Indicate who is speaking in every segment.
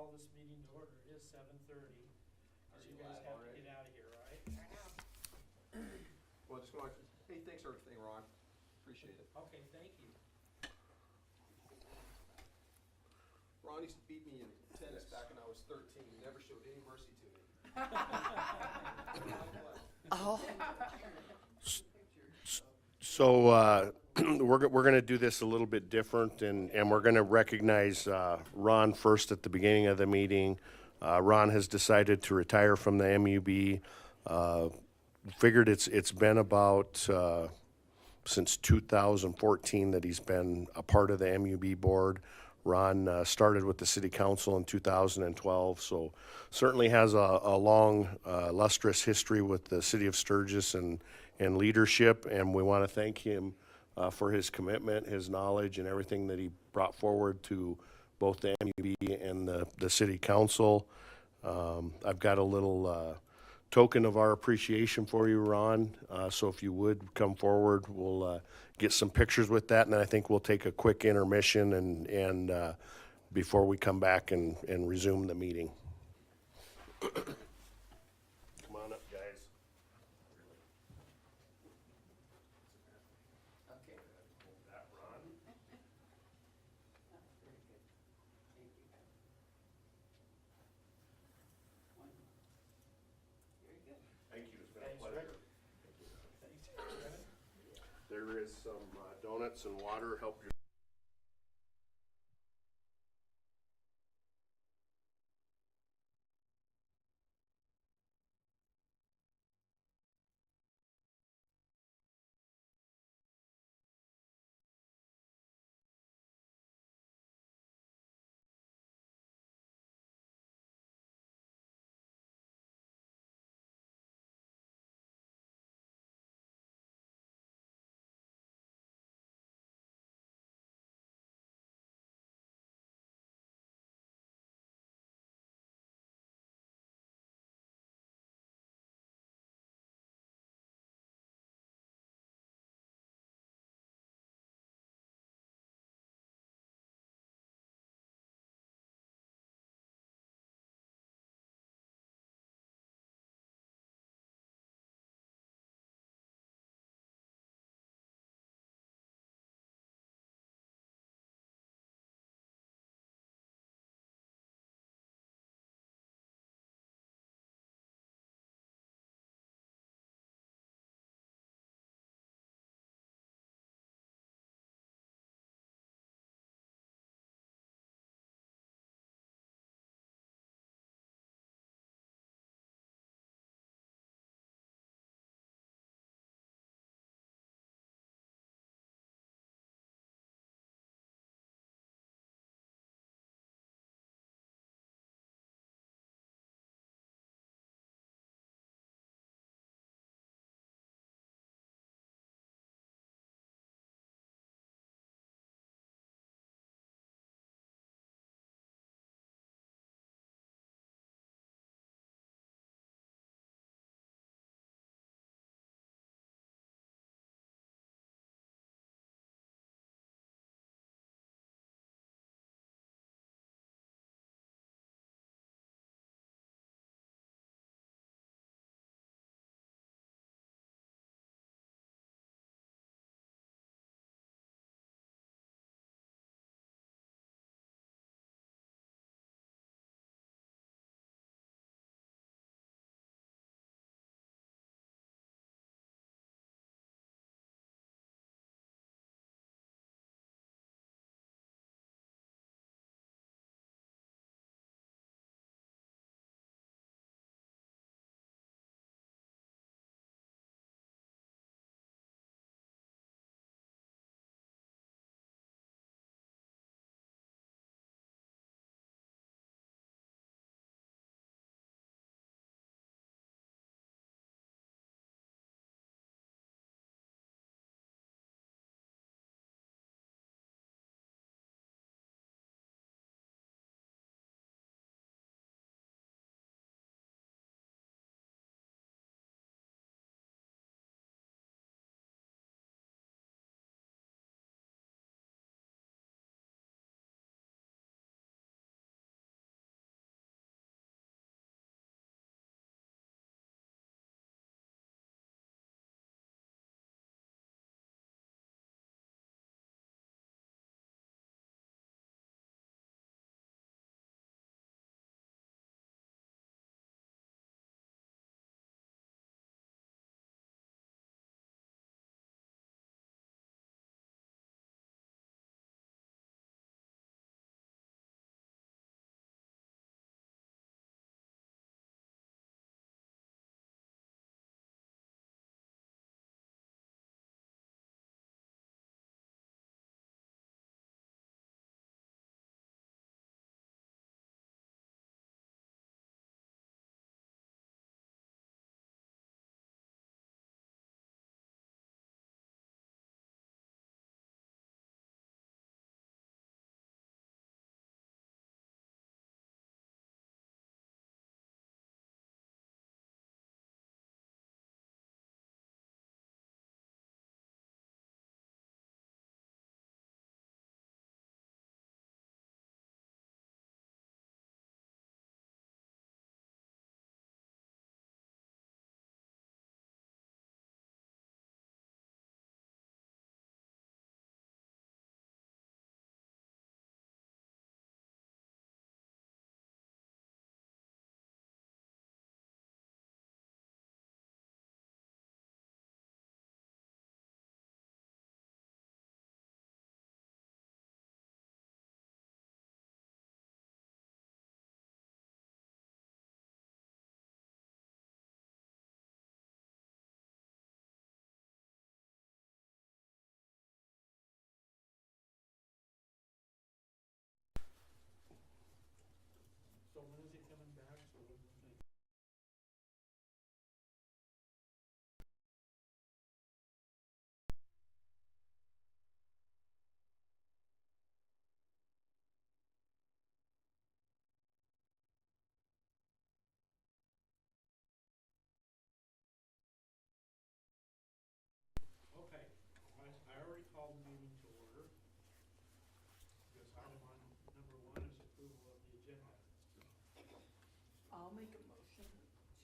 Speaker 1: call this meeting to order. It is 7:30. Because you guys have to get out of here, right?
Speaker 2: Well, just going, hey, thanks for everything, Ron. Appreciate it.
Speaker 1: Okay, thank you.
Speaker 2: Ron used to beat me in tennis back when I was 13. He never showed any mercy to me.
Speaker 3: So we're going to do this a little bit different, and we're going to recognize Ron first at the beginning of the meeting. Ron has decided to retire from the MUB. Figured it's been about since 2014 that he's been a part of the MUB board. Ron started with the city council in 2012, so certainly has a long, lustrous history with the city of Sturgis and leadership, and we want to thank him for his commitment, his knowledge, and everything that he brought forward to both the MUB and the city council. I've got a little token of our appreciation for you, Ron. So if you would come forward, we'll get some pictures with that, and then I think we'll take a quick intermission and before we come back and resume the meeting. Come on up, guys.
Speaker 4: Okay.
Speaker 3: That, Ron.
Speaker 4: Very good.
Speaker 3: Thank you. It's been a
Speaker 1: Thanks,
Speaker 3: pleasure.
Speaker 1: Rick. Thanks.
Speaker 3: There is some donuts and water. Help your
Speaker 1: item on number 1 is approval of the agenda.
Speaker 4: I'll make a motion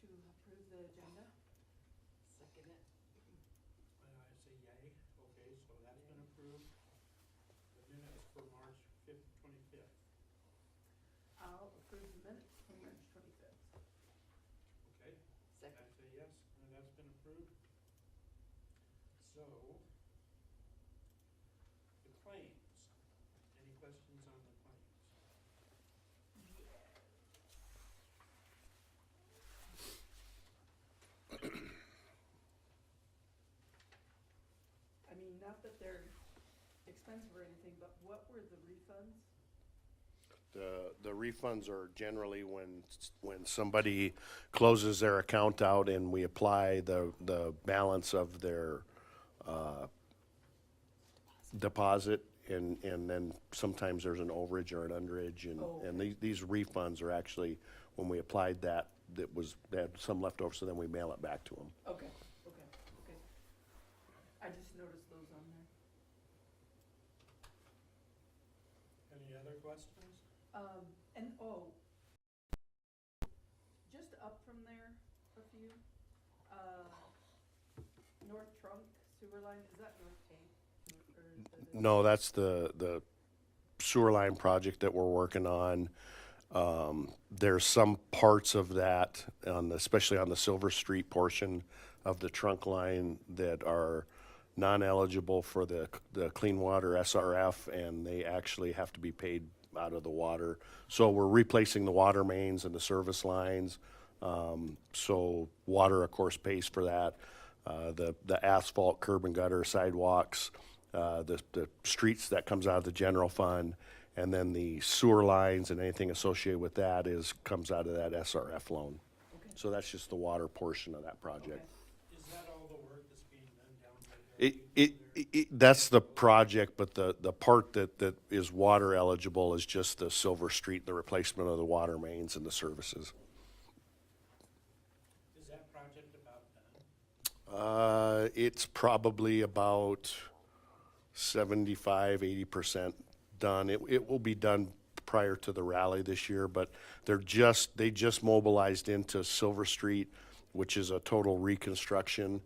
Speaker 4: to approve the agenda. Second it.
Speaker 1: I say yay. Okay, so that's been approved. The minutes for March 5th, 25th.
Speaker 4: I'll approve the minutes from March 25th.
Speaker 1: Okay,
Speaker 4: Second.
Speaker 1: I say yes, and that's been approved. So, the claims. Any questions on the claims?
Speaker 4: I mean, not that they're expensive or anything, but what were the refunds?
Speaker 3: The refunds are generally when somebody closes their account out and we apply the balance of their deposit, and then sometimes there's an overage or an underage, and these refunds are actually, when we applied that, they had some left over, so then we mail it back to them.
Speaker 4: Okay. I just noticed those on there.
Speaker 1: Any other questions?
Speaker 4: And, just up from there, a few, North Trunk sewer line, is that North Tank? Or is it?
Speaker 3: No, that's the sewer line project that we're working on. There's some parts of that, especially on the Silver Street portion of the trunk line, that are non-eligible for the clean water SRF, and they actually have to be paid out of the water. So we're replacing the water mains and the service lines. So water, of course, pays for that. The asphalt, curb and gutter, sidewalks, the streets, that comes out of the general fund, and then the sewer lines and anything associated with that comes out of that SRF loan.
Speaker 4: Okay.
Speaker 3: So that's just the water portion of that project.
Speaker 4: Okay.
Speaker 1: Is that all the work that's being done down there?
Speaker 3: That's the project, but the part that is water eligible is just the Silver Street, the replacement of the water mains and the services.
Speaker 1: Is that project about done?
Speaker 3: It's probably about 75-80% done. It will be done prior to the rally this year, but they just mobilized into Silver Street, which is a total reconstruction.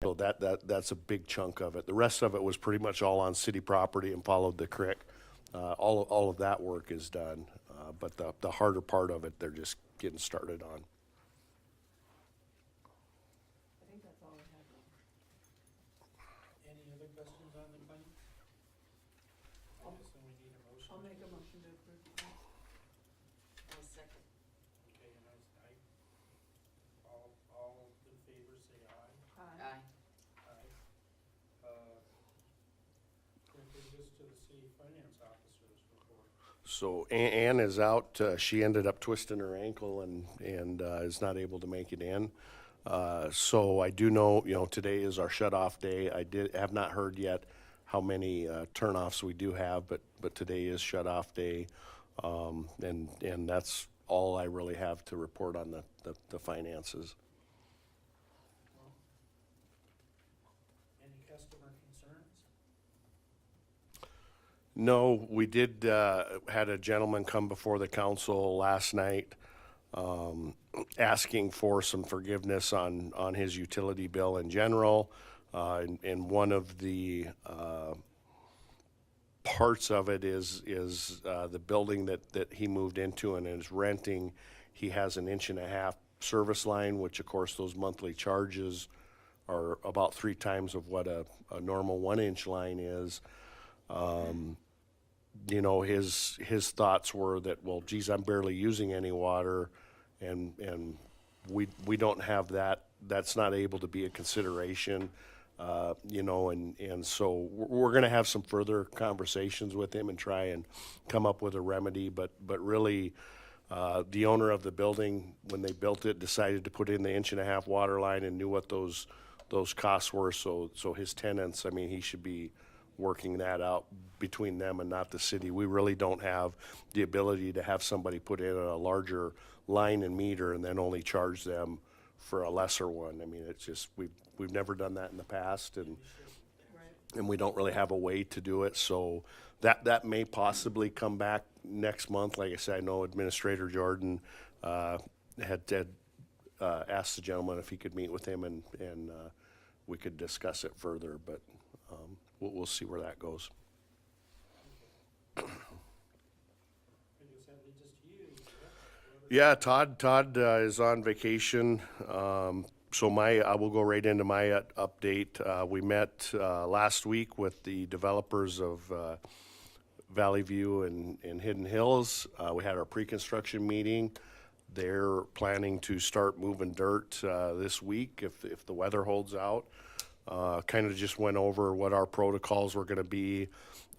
Speaker 3: So that's a big chunk of it. The rest of it was pretty much all on city property and followed the creek. All of that work is done, but the harder part of it, they're just getting started on.
Speaker 4: I think that's all I have.
Speaker 1: Any other questions on the claim? I guess then we need a motion.
Speaker 4: I'll make a motion to approve the claims. I'll second.
Speaker 1: Okay, and all in favor say aye.
Speaker 4: Aye.
Speaker 1: That brings us to the city finance officer's report.
Speaker 3: So Ann is out. She ended up twisting her ankle and is not able to make it in. So I do know, today is our shut-off day. I have not heard yet how many turnoffs we do have, but today is shut-off day, and that's all I really have to report on the finances.
Speaker 1: Any customer concerns?
Speaker 3: No, we did, had a gentleman come before the council last night, asking for some forgiveness on his utility bill in general. And one of the, parts of it is the building that he moved into and is renting. He has an 1.5-inch service line, which of course those monthly charges are about 3 times of what a normal 1-inch line is. His thoughts were that, well, geez, I'm barely using any water, and we don't have that. That's not able to be a consideration, and so we're going to have some further conversations with him and try and come up with a remedy. But really, the owner of the building, when they built it, decided to put in the 1.5-inch water line and knew what those costs were. So his tenants, I mean, he should be working that out between them and not the city. We really don't have the ability to have somebody put in a larger line and meter and then only charge them for a lesser one. I mean, it's just, we've never done that in the past, and
Speaker 4: Right.
Speaker 3: and we don't really have a way to do it. So that may possibly come back next month. Like I said, I know Administrator Jordan had asked the gentleman if he could meet with him, and we could discuss it further, but we'll see where that goes.
Speaker 1: I guess that leads us to you.
Speaker 3: Yeah, Todd is on vacation, so I will go right into my update. We met last week with the developers of Valley View and Hidden Hills. We had our pre-construction meeting. They're planning to start moving dirt this week if the weather holds out. Kind of just went over what our protocols were going to be.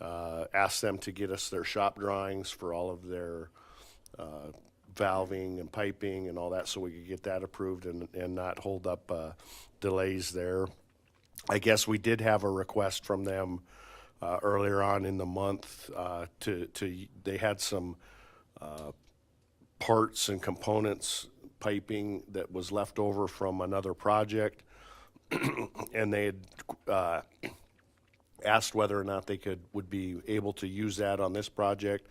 Speaker 3: Asked them to get us their shop drawings for all of their valving and piping and all that, so we could get that approved and not hold up delays there. I guess we did have a request from them earlier on in the month they had some parts and components, piping that was left over from another project, and they had asked whether or not they would be able to use that on this project.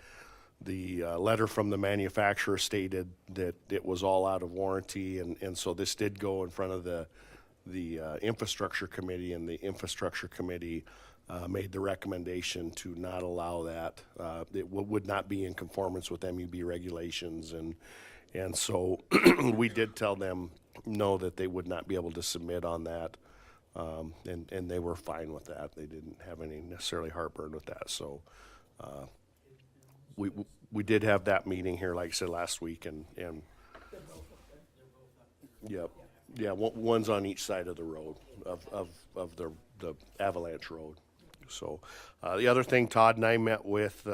Speaker 3: The letter from the manufacturer stated that it was all out of warranty, and so this did go in front of the infrastructure committee, and the infrastructure committee made the recommendation to not allow that. It would not be in conformance with MUB regulations, and so we did tell them no, that they would not be able to submit on that, and they were fine with that. They didn't have any necessarily heartburn with that. So we did have that meeting here, like I said, last week, and yep. Yeah, one's on each side of the road, of the Avalanche Road. So the other thing, Todd and I met with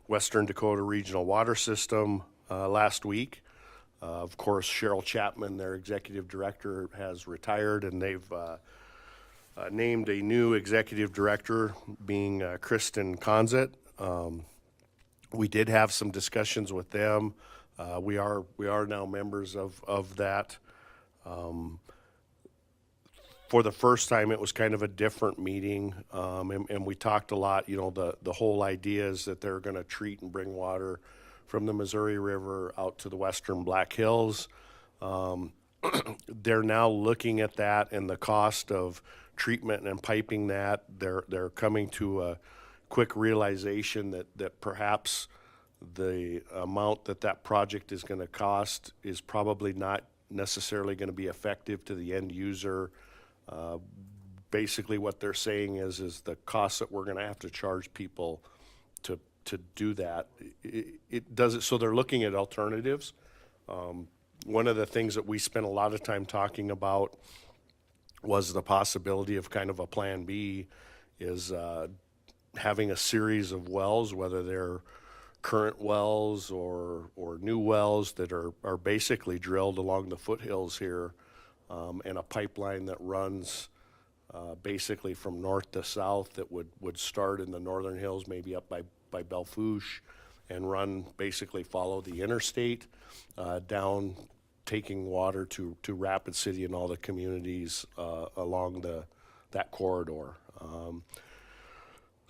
Speaker 3: Western Dakota Regional Water System last week. Of course, Cheryl Chapman, their executive director, has retired, and they've named a new executive director, being Kristen Conzett. We did have some discussions with them. We are now members of that. For the first time, it was kind of a different meeting, and we talked a lot. You know, the whole idea is that they're going to treat and bring water from the Missouri River out to the western Black Hills. They're now looking at that and the cost of treatment and piping that. They're coming to a quick realization that perhaps the amount that project is going to cost is probably not necessarily going to be effective to the end user. Basically what they're saying is the cost that we're going to have to charge people to do that, it does it. So they're looking at alternatives. One of the things that we spent a lot of time talking about was the possibility of kind of a plan B, is having a series of wells, whether they're current wells or new wells that are basically drilled along the foothills here, and a pipeline that runs basically from north to south that would start in the northern hills, maybe up by Belfouche, and run, basically follow the interstate down, taking water to Rapid City and all the communities along that corridor.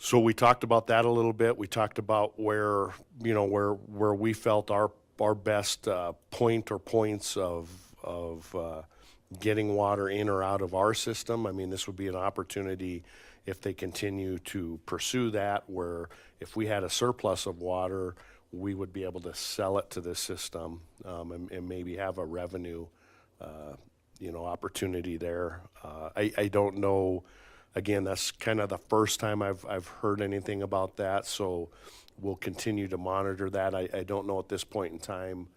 Speaker 3: So we talked about that a little bit. We talked about where we felt our best point or points of getting water in or out of our system. I mean, this would be an opportunity if they continue to pursue that, where if we had a surplus of water, we would be able to sell it to this system, and maybe have a revenue, opportunity there. I don't know. Again, that's kind of the first time I've heard anything about that, so we'll continue to monitor that. I don't know at this point in time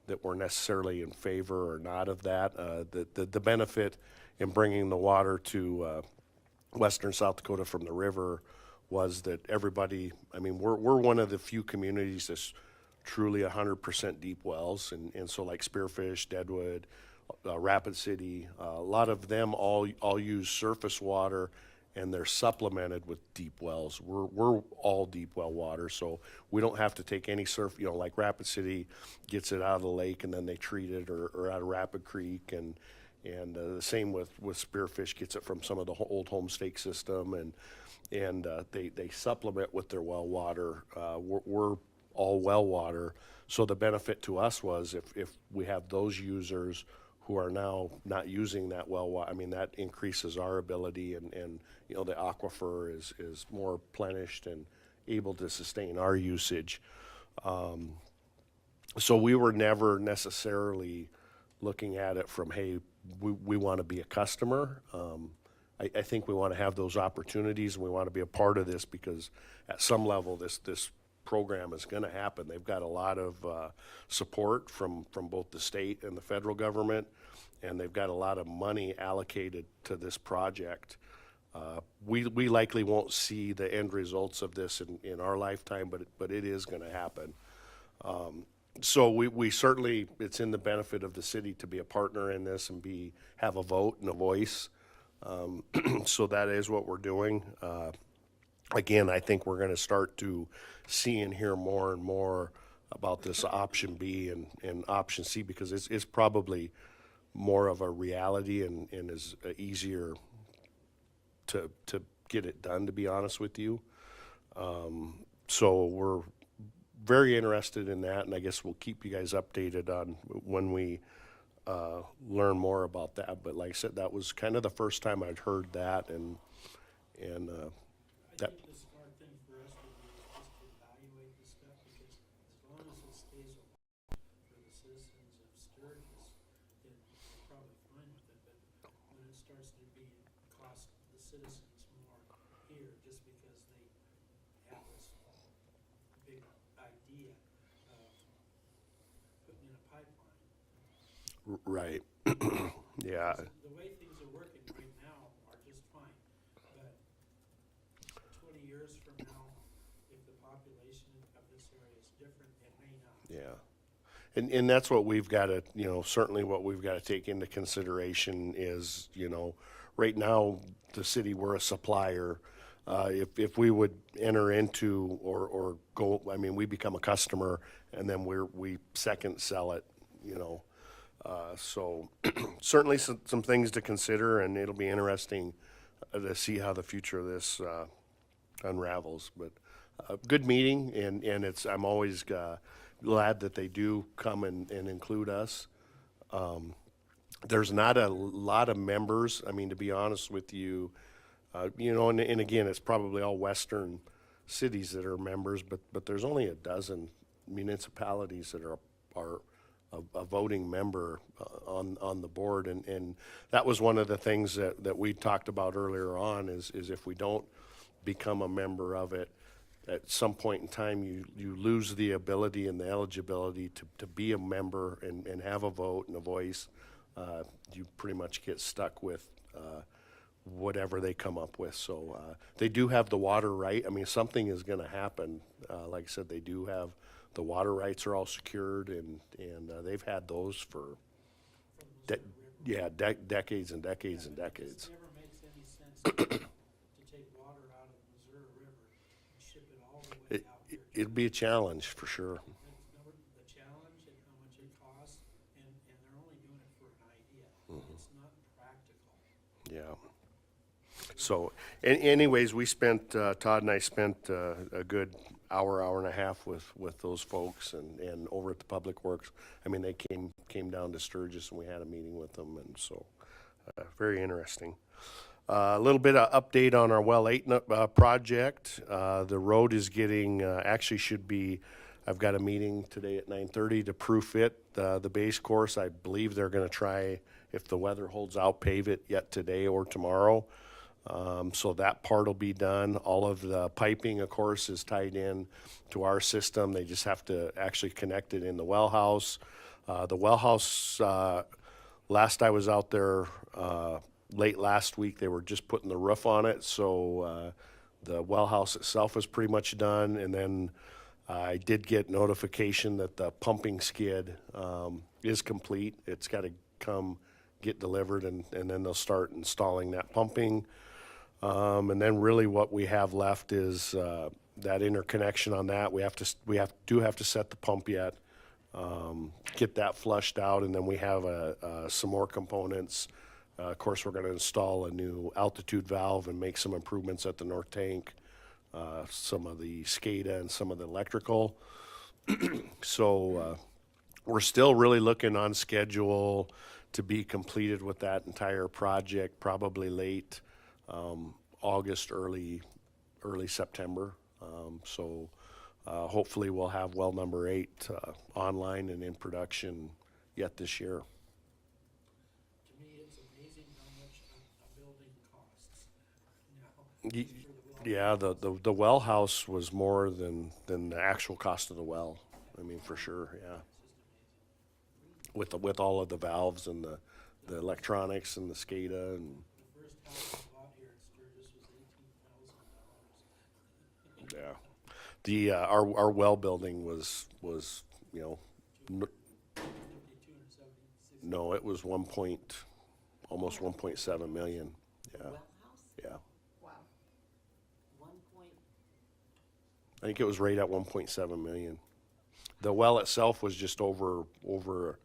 Speaker 3: that we're necessarily in favor or not of that. The benefit in bringing the water to western South Dakota from the river was that everybody, I mean, we're one of the few communities that's truly 100% deep wells, and so like Spearfish, Deadwood, Rapid City, a lot of them all use surface water, and they're supplemented with deep wells. We're all deep well water, so we don't have to take any like Rapid City gets it out of the lake and then they treat it, or out of Rapid Creek, and And the same with Spearfish, gets it from some of the old homestake system, and they supplement with their well water. We're all well water, so the benefit to us was if we have those users who are now not using that well water, I mean, that increases our ability, and you know, the aquifer is more replenished and able to sustain our usage. So we were never necessarily looking at it from, hey, we want to be a customer. I think we want to have those opportunities, and we want to be a part of this, because at some level this program is going to happen. They've got a lot of support from both the state and the federal government, and they've got a lot of money allocated to this project. We likely won't see the end results of this in our lifetime, but it is going to happen. So we certainly, it's in the benefit of the city to be a partner in this and have a vote and a voice. So that is what we're doing. Again, I think we're going to start to see and hear more and more about this option B and option C, because it's probably more of a reality and is easier to get it done, to be honest with you. So we're very interested in that, and I guess we'll keep you guys updated on when we learn more about that. But like I said, that was kind of the first time I'd heard that, and
Speaker 1: I think the smart thing for us would be is just to evaluate this stuff, because as long as it stays alive for the citizens of Sturgis, then we're probably fine with it. But when it starts to cost the citizens more here, just because they have this big idea of putting in a pipeline.
Speaker 3: right. Yeah.
Speaker 1: The way things are working right now are just fine, but 20 years from now, if the population of this area is different, it may not.
Speaker 3: Yeah. And that's what we've got to, you know, certainly what we've got to take into consideration is, you know, right now, the city, we're a supplier. If we would enter into or go, I mean, we become a customer, and then we second sell it, you know. So certainly some things to consider, and it'll be interesting to see how the future of this unravels. But good meeting, and I'm always glad that they do come and include us. There's not a lot of members. I mean, to be honest with you, you know, and again, it's probably all western cities that are members, but there's only a dozen municipalities that are a voting member on the board, and that was one of the things that we talked about earlier on, is if we don't become a member of it, at some point in time you lose the ability and the eligibility to be a member and have a vote and a voice. You pretty much get stuck with whatever they come up with. So they do have the water right. I mean, something is going to happen. Like I said, they do have the water rights are all secured, and they've had those for decades and decades and decades.
Speaker 1: It never makes any sense to take water out of the Missouri River and ship it all the way out here.
Speaker 3: It'd be a challenge for sure.
Speaker 1: The challenge and how much it costs, and they're only doing it for an idea. It's not practical.
Speaker 3: Yeah. So, anyways, we spent, Todd and I spent a good hour and a half with those folks, and over at the Public Works. I mean, they came down to Sturgis, and we had a meeting with them, and so very interesting. A little bit of update on our Well 8 project. The road is getting, actually should be, I've got a meeting today at 9:30 to proof it. The base course, I believe they're going to try, if the weather holds out, pave it yet today or tomorrow. So that part will be done. All of the piping, of course, is tied in to our system. They just have to actually connect it in the well house. The well house, last I was out there late last week, they were just putting the roof on it. So the well house itself is pretty much done. And then I did get notification that the pumping skid is complete. It's got to come get delivered, and then they'll start installing that pumping. And then really what we have left is that interconnection on that. We do have to set the pump yet. get that flushed out, and then we have some more components. Of course, we're going to install a new altitude valve and make some improvements at the north tank, some of the SCADA and some of the electrical. So we're still really looking on schedule to be completed with that entire project, probably late August, early September. So hopefully we'll have well number 8 online and in production yet this year.
Speaker 1: To me, it's amazing how much a building costs now.
Speaker 3: Ye-
Speaker 1: just for the well.
Speaker 3: Yeah, the well house was more than the actual cost of the well. I mean, for sure, yeah.
Speaker 1: It's just amazing.
Speaker 3: With all of the valves and the electronics and the SCADA and,
Speaker 1: The first house I bought here in Sturgis was $18,000.
Speaker 3: yeah. The, our well building was, you know,
Speaker 1: 276.
Speaker 3: no, it was almost 1.7 million. Yeah,
Speaker 4: Well house?
Speaker 3: yeah.
Speaker 4: Wow. 1 point,
Speaker 3: I think it was right at 1.7 million. The well itself was just over $1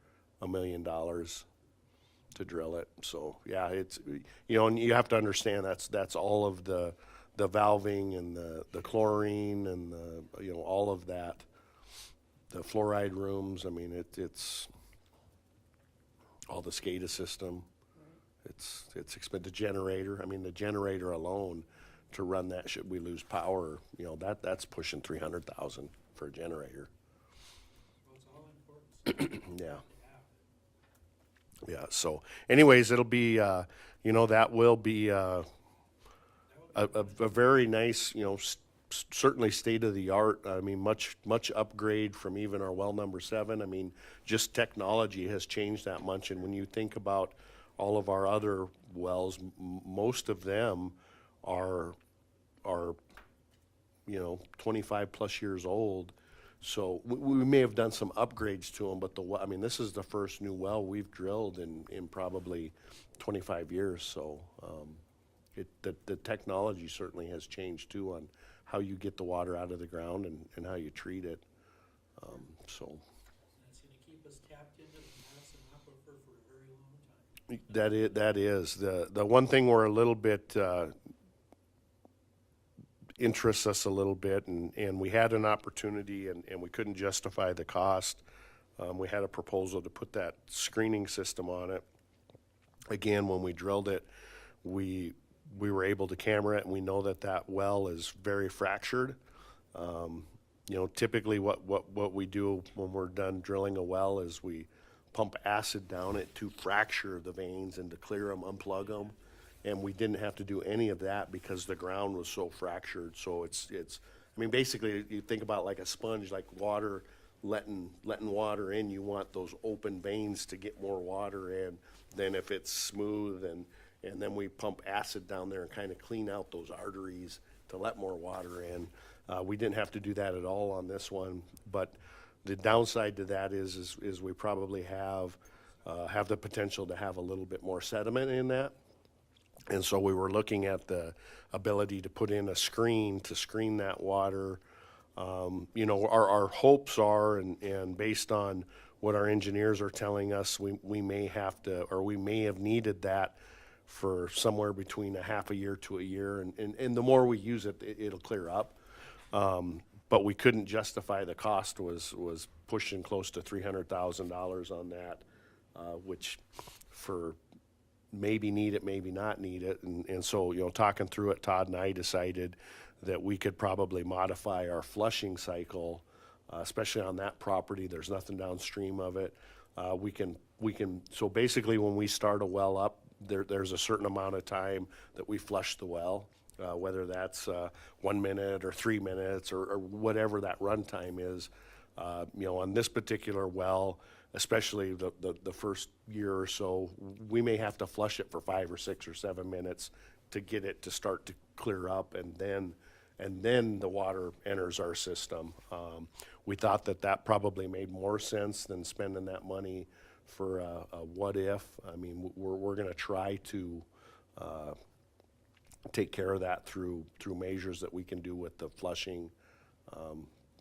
Speaker 3: million to drill it. So yeah, it's, you know, and you have to understand that's all of the valving and the chlorine and the, you know, all of that, the fluoride rooms. I mean, it's all the SCADA system. It's expensive. The generator. I mean, the generator alone to run that, should we lose power, you know, that's pushing 300,000 for a generator.
Speaker 1: Well, it's all important.
Speaker 3: Yeah.
Speaker 1: To have it.
Speaker 3: Yeah. So, anyways, it'll be, you know, that will be a very nice, you know, certainly state of the art. I mean, much upgrade from even our well number 7. I mean, just technology has changed that much. And when you think about all of our other wells, most of them are, you know, 25 plus years old. So we may have done some upgrades to them, but I mean, this is the first new well we've drilled in probably 25 years. So the technology certainly has changed too on how you get the water out of the ground and how you treat it. So
Speaker 1: And it's gonna keep us tapped into the Madison aquifer for a very long time.
Speaker 3: that is the one thing we're a little bit interests us a little bit, and we had an opportunity and we couldn't justify the cost. We had a proposal to put that screening system on it. Again, when we drilled it, we were able to camera it, and we know that well is very fractured. You know, typically what we do when we're done drilling a well is we pump acid down it to fracture the veins and to clear them, unplug them. And we didn't have to do any of that because the ground was so fractured. So it's I mean, basically you think about like a sponge, like water, letting water in. You want those open veins to get more water in than if it's smooth, and then we pump acid down there and kind of clean out those arteries to let more water in. We didn't have to do that at all on this one, but the downside to that is we probably have the potential to have a little bit more sediment in that. And so we were looking at the ability to put in a screen to screen that water. You know, our hopes are, and based on what our engineers are telling us, we may have to, or we may have needed that for somewhere between a half a year to a year. And the more we use it, it'll clear up. But we couldn't justify the cost, was pushing close to $300,000 on that, which for maybe need it, maybe not need it. And so, you know, talking through it, Todd and I decided that we could probably modify our flushing cycle, especially on that property. There's nothing downstream of it. We can, so basically when we start a well up, there's a certain amount of time that we flush the well, whether that's 1 minute or 3 minutes or whatever that run time is. You know, on this particular well, especially the first year or so, we may have to flush it for 5 or 6 or 7 minutes to get it to start to clear up, and then the water enters our system. We thought that probably made more sense than spending that money for a what if. I mean, we're going to try to take care of that through measures that we can do with the flushing,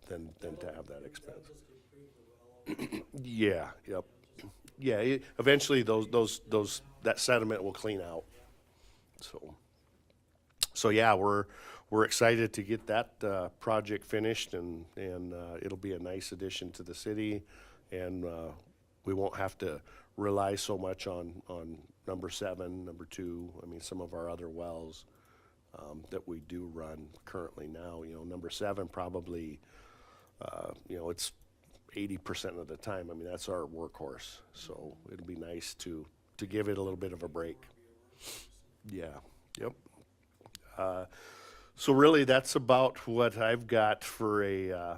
Speaker 3: than to have that expense.
Speaker 1: That'll just improve the well
Speaker 3: Yeah, yep. Yeah, eventually that sediment will clean out. So yeah, we're excited to get that project finished, and it'll be a nice addition to the city, and we won't have to rely so much on number 7, number 2. I mean, some of our other wells that we do run currently now. You know, number 7 probably, it's 80% of the time. I mean, that's our workhorse. So it'll be nice to give it a little bit of a break. Yeah. Yep. So really, that's about what I've got for a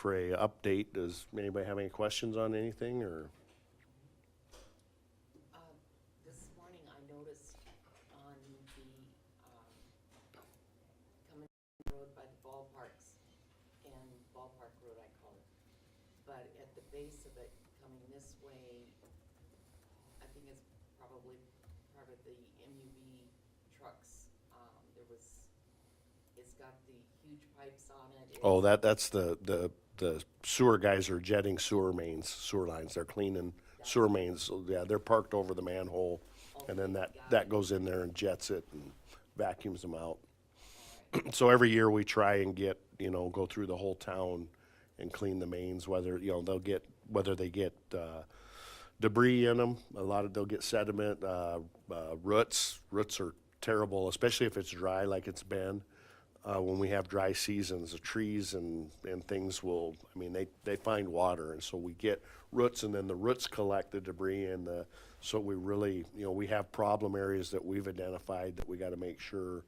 Speaker 3: update. Does anybody have any questions on anything, or?
Speaker 4: This morning I noticed on the, coming road by the ballparks, and Ballpark Road I call it, but at the base of it, coming this way, I think it's probably part of the MUB trucks, it's got the huge pipes on it.
Speaker 3: Oh, that's the sewer guys are jetting sewer lines. They're cleaning sewer mains. So, yeah, they're parked over the manhole, and then that goes in there and jets it and vacuums them out. So every year we try and go through the whole town and clean the mains, whether they get debris in them. They'll get sediment, roots. Roots are terrible, especially if it's dry like it's been. When we have dry seasons, the trees and things they find water, and so we get roots, and then the roots collect the debris, so we really, we have problem areas that we've identified that we got to make sure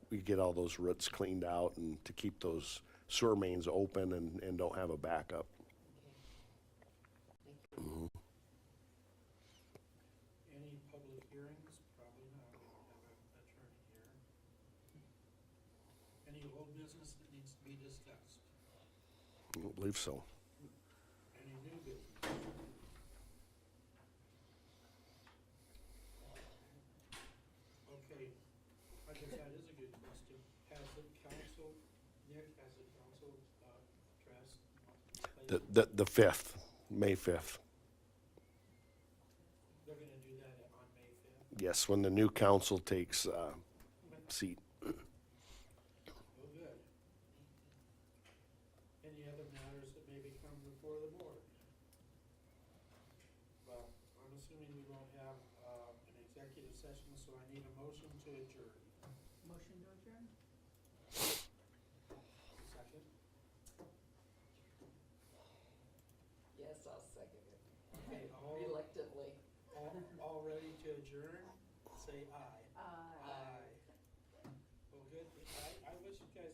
Speaker 3: we get all those roots cleaned out, and to keep those sewer mains open and don't have a backup. Mm-hmm.
Speaker 1: Any public hearings? Probably not. We don't have an attorney here. Any old business that needs to be discussed?
Speaker 3: I don't believe so.
Speaker 1: Any new business? Okay, I guess that is a good question. Has the council addressed?
Speaker 3: The 5th, May 5th.
Speaker 1: They're gonna do that on May 5th?
Speaker 3: Yes, when the new council takes seat.
Speaker 1: Oh, good. Any other matters that maybe come before the board? Well, I'm assuming we won't have an executive session, so I need a motion to adjourn.
Speaker 4: Motion to adjourn?
Speaker 1: Second?
Speaker 4: Yes, I'll second it.
Speaker 1: Okay,
Speaker 4: Reluctantly.
Speaker 1: all ready to adjourn? Say aye.
Speaker 4: Aye.
Speaker 1: Well, good. I wish you guys.